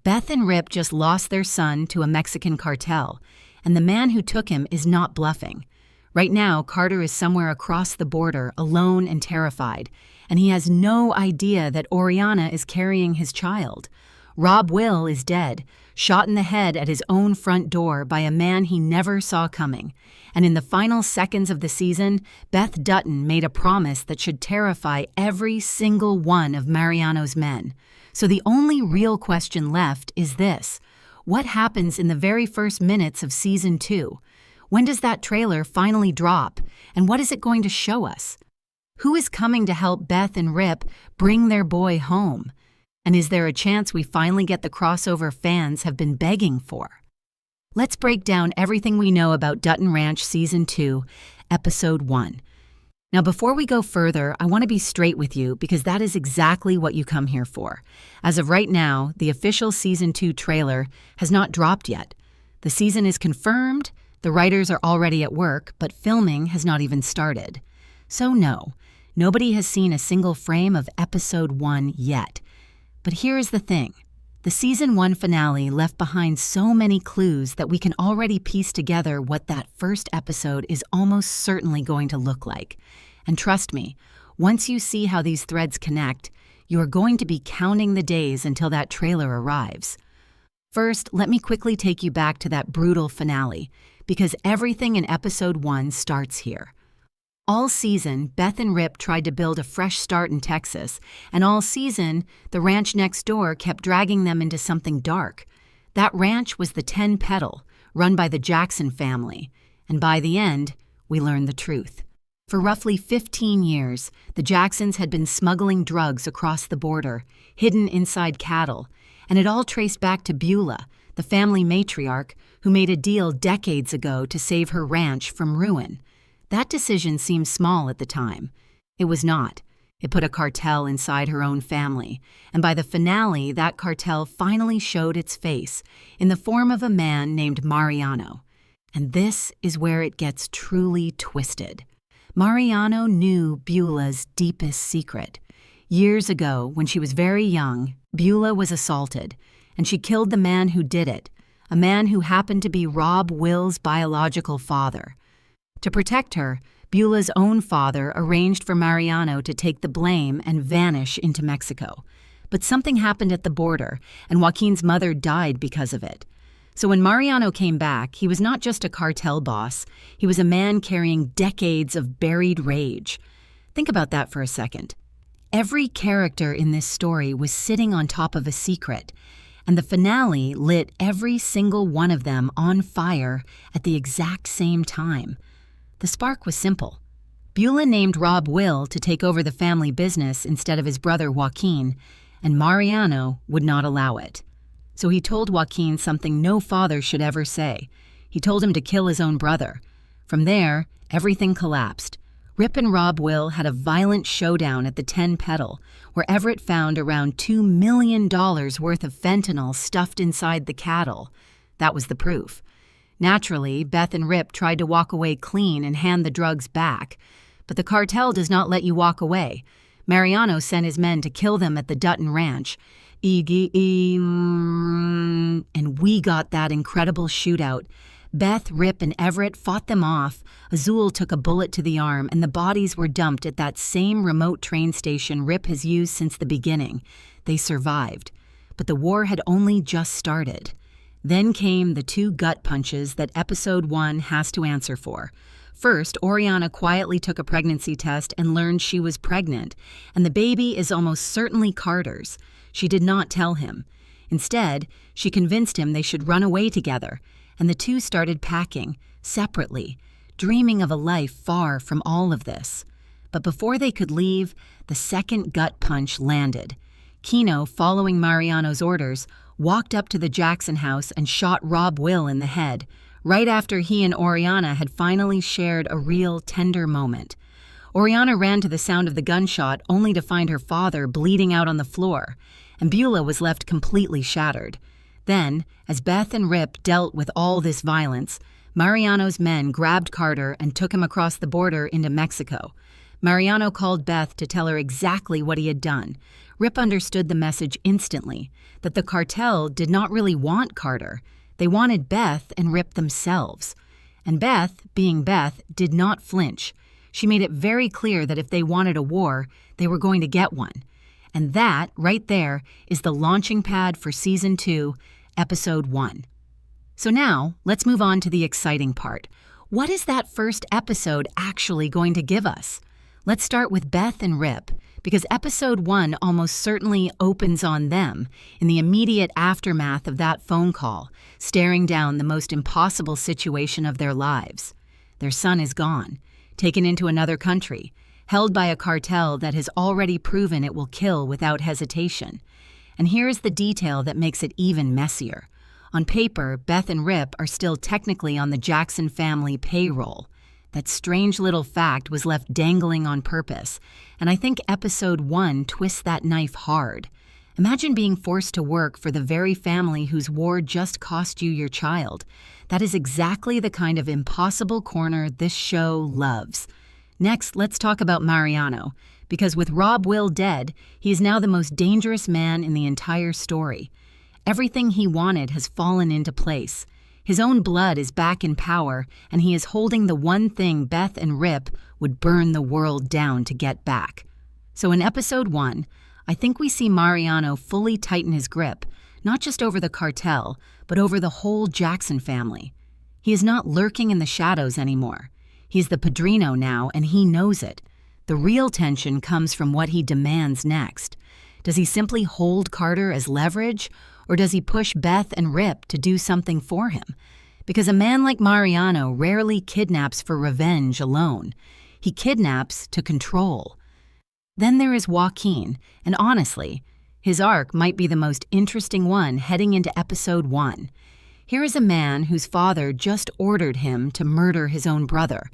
Beth and Rip just lost their son to a Mexican cartel, and the man who took him is not bluffing. Right now, Carter is somewhere across the border, alone and terrified, and he has no idea that Oreana is carrying his child. Rob Will is dead, shot in the head at his own front door by a man he never saw coming. And in the final seconds of the season, Beth Dutton made a promise that should terrify every single one of Mariano's men. So the only real question left is this: what happens in the very first minutes of Season 2? When does that trailer finally drop, and what is it going to show us? Who is coming to help Beth and Rip bring their boy home? And is there a chance we finally get the crossover fans have been begging for? Let's break down everything we know about Dutton Ranch Season 2, Episode 1. Now, before we go further, I want to be straight with you because that is exactly what you come here for. As of right now, the official Season 2 trailer has not dropped yet. The season is confirmed, the writers are already at work, but filming has not even started. So no, nobody has seen a single frame of Episode 1 yet. But here is the thing. The Season 1 finale left behind so many clues that we can already piece together what that first episode is almost certainly going to look like. And trust me, once you see how these threads connect, you are going to be counting the days until that trailer arrives. First, let me quickly take you back to that brutal finale, because everything in Episode 1 starts here. All season, Beth and Rip tried to build a fresh start in Texas, and all season, the ranch next door kept dragging them into something dark. That ranch was the 10 Petal, run by the Jackson family, and by the end, we learned the truth. For roughly 15 years, the Jacksons had been smuggling drugs across the border, hidden inside cattle, and it all traced back to Beulah, the family matriarch, who made a deal decades ago to save her ranch from ruin. That decision seemed small at the time. It was not. It put a cartel inside her own family, and by the finale, that cartel finally showed its face in the form of a man named Mariano. And this is where it gets truly twisted. Mariano knew Beulah's deepest secret. Years ago, when she was very young, Beulah was assaulted, and she killed the man who did it, a man who happened to be Rob Will's biological father. To protect her, Beulah's own father arranged for Mariano to take the blame and vanish into Mexico. But something happened at the border, and Joaquin's mother died because of it. So when Mariano came back, he was not just a cartel boss, he was a man carrying decades of buried rage. Think about that for a second. Every character in this story was sitting on top of a secret, and the finale lit every single one of them on fire at the exact same time. The spark was simple. Beulah named Rob Will to take over the family business instead of his brother Joaquin, and Mariano would not allow it. So he told Joaquin something no father should ever say. He told him to kill his own brother. From there, everything collapsed. Rip and Rob Will had a violent showdown at the 10 Petal, where Everett found around $2 million worth of fentanyl stuffed inside the cattle. That was the proof. Naturally, Beth and Rip tried to walk away clean and hand the drugs back. But the cartel does not let you walk away. Mariano sent his men to kill them at the Dutton Ranch. And we got that incredible shootout. Beth, Rip, and Everett fought them off. Azul took a bullet to the arm, and the bodies were dumped at that same remote train station Rip has used since the beginning. They survived. But the war had only just started. Then came the 2 gut punches that Episode 1 has to answer for. First, Oreana quietly took a pregnancy test and learned she was pregnant, and the baby is almost certainly Carter's. She did not tell him. Instead, she convinced him they should run away together, and the two started packing, separately, dreaming of a life far from all of this. But before they could leave, the second gut punch landed. Kino, following Mariano's orders, walked up to the Jackson house and shot Rob Will in the head, right after he and Oreana had finally shared a real tender moment. Oreana ran to the sound of the gunshot only to find her father bleeding out on the floor, and Beulah was left completely shattered. Then, as Beth and Rip dealt with all this violence, Mariano's men grabbed Carter and took him across the border into Mexico. Mariano called Beth to tell her exactly what he had done. Rip understood the message instantly, that the cartel did not really want Carter. They wanted Beth and Rip themselves. And Beth, being Beth, did not flinch. She made it very clear that if they wanted a war, they were going to get one. And that, right there, is the launching pad for Season 2, Episode 1. So now, let's move on to the exciting part. What is that first episode actually going to give us? Let's start with Beth and Rip, because Episode 1 almost certainly opens on them in the immediate aftermath of that phone call, staring down the most impossible situation of their lives. Their son is gone, taken into another country, held by a cartel that has already proven it will kill without hesitation. And here's the detail that makes it even messier. On paper, Beth and Rip are still technically on the Jackson family payroll. That strange little fact was left dangling on purpose, and I think Episode 1 twists that knife hard. Imagine being forced to work for the very family whose war just cost you your child. That is exactly the kind of impossible corner this show loves. Next, let's talk about Mariano, because with Rob Will dead, he is now the most dangerous man in the entire story. Everything he wanted has fallen into place. His own blood is back in power, and he is holding the one thing Beth and Rip would burn the world down to get back. So in Episode 1, I think we see Mariano fully tighten his grip, not just over the cartel, but over the whole Jackson family. He is not lurking in the shadows anymore. He's the padrino now, and he knows it. The real tension comes from what he demands next. Does he simply hold Carter as leverage, or does he push Beth and Rip to do something for him? Because a man like Mariano rarely kidnaps for revenge alone. He kidnaps to control. Then there is Joaquin, and honestly, his arc might be the most interesting one heading into Episode 1. Here is a man whose father just ordered him to murder his own brother.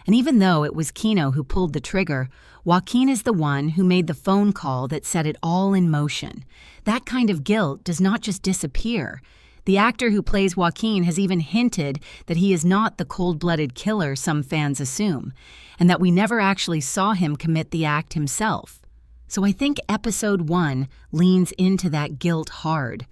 And even though it was Kino who pulled the trigger, Joaquin is the one who made the phone call that set it all in motion. That kind of guilt does not just disappear. The actor who plays Joaquin has even hinted that he is not the cold-blooded killer some fans assume, and that we never actually saw him commit the act himself. So I think Episode 1 leans into that guilt hard.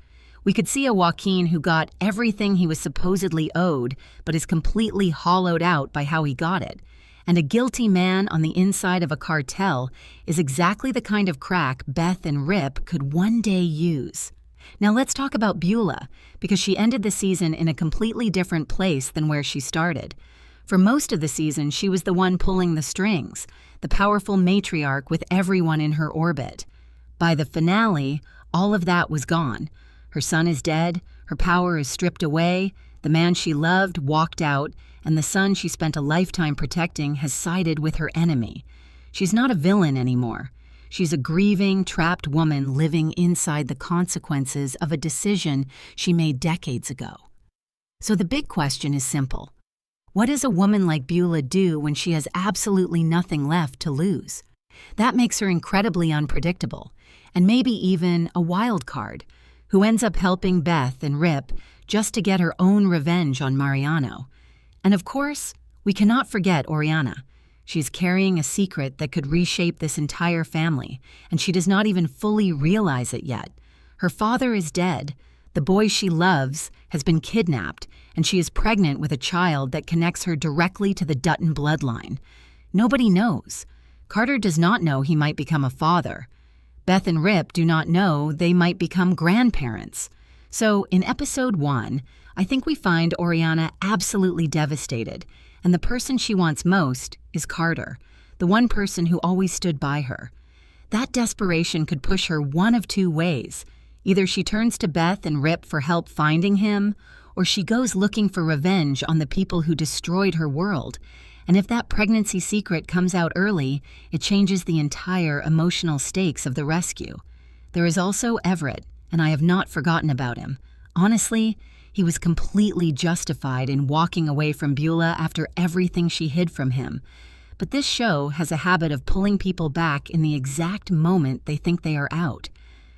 We could see a Joaquin who got everything he was supposedly owed, but is completely hollowed out by how he got it. And a guilty man on the inside of a cartel is exactly the kind of crack Beth and Rip could one day use. Now let's talk about Beulah, because she ended the season in a completely different place than where she started. For most of the season, she was the one pulling the strings, the powerful matriarch with everyone in her orbit. By the finale, all of that was gone. Her son is dead, her power is stripped away, the man she loved walked out, and the son she spent a lifetime protecting has sided with her enemy. She's not a villain anymore. She's a grieving, trapped woman living inside the consequences of a decision she made decades ago. So the big question is simple. What does a woman like Beulah do when she has absolutely nothing left to lose? That makes her incredibly unpredictable, and maybe even a wild card, who ends up helping Beth and Rip just to get her own revenge on Mariano. And of course, we cannot forget Oreana. She's carrying a secret that could reshape this entire family, and she does not even fully realize it yet. Her father is dead, the boy she loves has been kidnapped, and she is pregnant with a child that connects her directly to the Dutton bloodline. Nobody knows. Carter does not know he might become a father. Beth and Rip do not know they might become grandparents. So in Episode 1, I think we find Oreana absolutely devastated, and the person she wants most is Carter, the one person who always stood by her. That desperation could push her one of two ways. Either she turns to Beth and Rip for help finding him, or she goes looking for revenge on the people who destroyed her world. And if that pregnancy secret comes out early, it changes the entire emotional stakes of the rescue. There is also Everett, and I have not forgotten about him. Honestly, he was completely justified in walking away from Beulah after everything she hid from him. But this show has a habit of pulling people back in the exact moment they think they are out.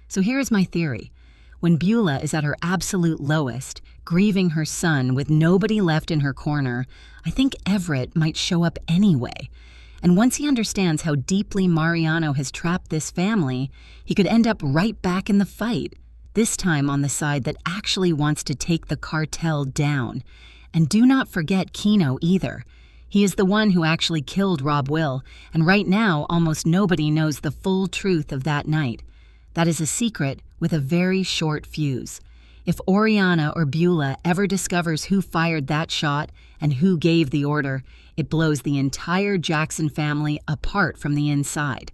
So here is my theory. When Beulah is at her absolute lowest, grieving her son with nobody left in her corner, I think Everett might show up anyway. And once he understands how deeply Mariano has trapped this family, he could end up right back in the fight, this time on the side that actually wants to take the cartel down. And do not forget Kino either. He is the one who actually killed Rob Will, and right now almost nobody knows the full truth of that night. That is a secret with a very short fuse. If Oreana or Beulah ever discovers who fired that shot and who gave the order, it blows the entire Jackson family apart from the inside.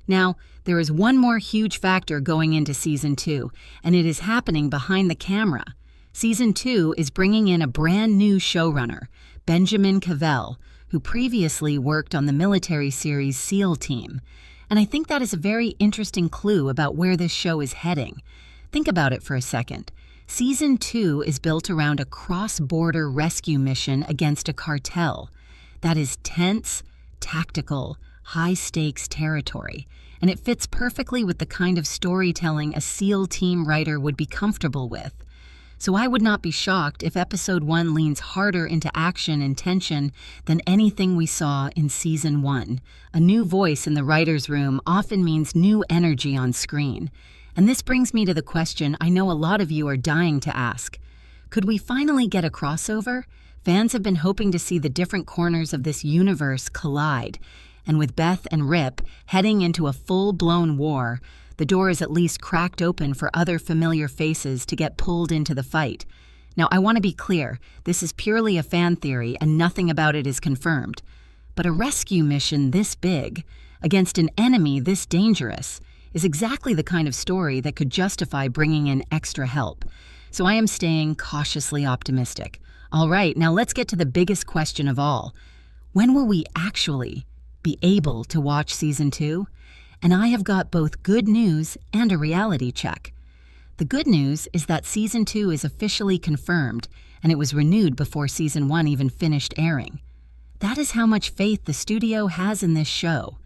Now, there is one more huge factor going into Season 2, and it is happening behind the camera. Season 2 is bringing in a brand new showrunner, Benjamin Cavell, who previously worked on the military series SEAL Team. And I think that is a very interesting clue about where this show is heading. Think about it for a second. Season 2 is built around a cross-border rescue mission against a cartel. That is tense, tactical, high-stakes territory, and it fits perfectly with the kind of storytelling a SEAL Team writer would be comfortable with. So I would not be shocked if Episode 1 leans harder into action and tension than anything we saw in Season 1. A new voice in the writer's room often means new energy on screen. And this brings me to the question I know a lot of you are dying to ask. Could we finally get a crossover? Fans have been hoping to see the different corners of this universe collide. And with Beth and Rip heading into a full-blown war, the door is at least cracked open for other familiar faces to get pulled into the fight. Now, I want to be clear, this is purely a fan theory and nothing about it is confirmed. But a rescue mission this big, against an enemy this dangerous, is exactly the kind of story that could justify bringing in extra help. So I am staying cautiously optimistic. All right, now let's get to the biggest question of all. When will we actually be able to watch Season 2? And I have got both good news and a reality check. The good news is that Season 2 is officially confirmed, and it was renewed before Season 1 even finished airing. That is how much faith the studio has in this show.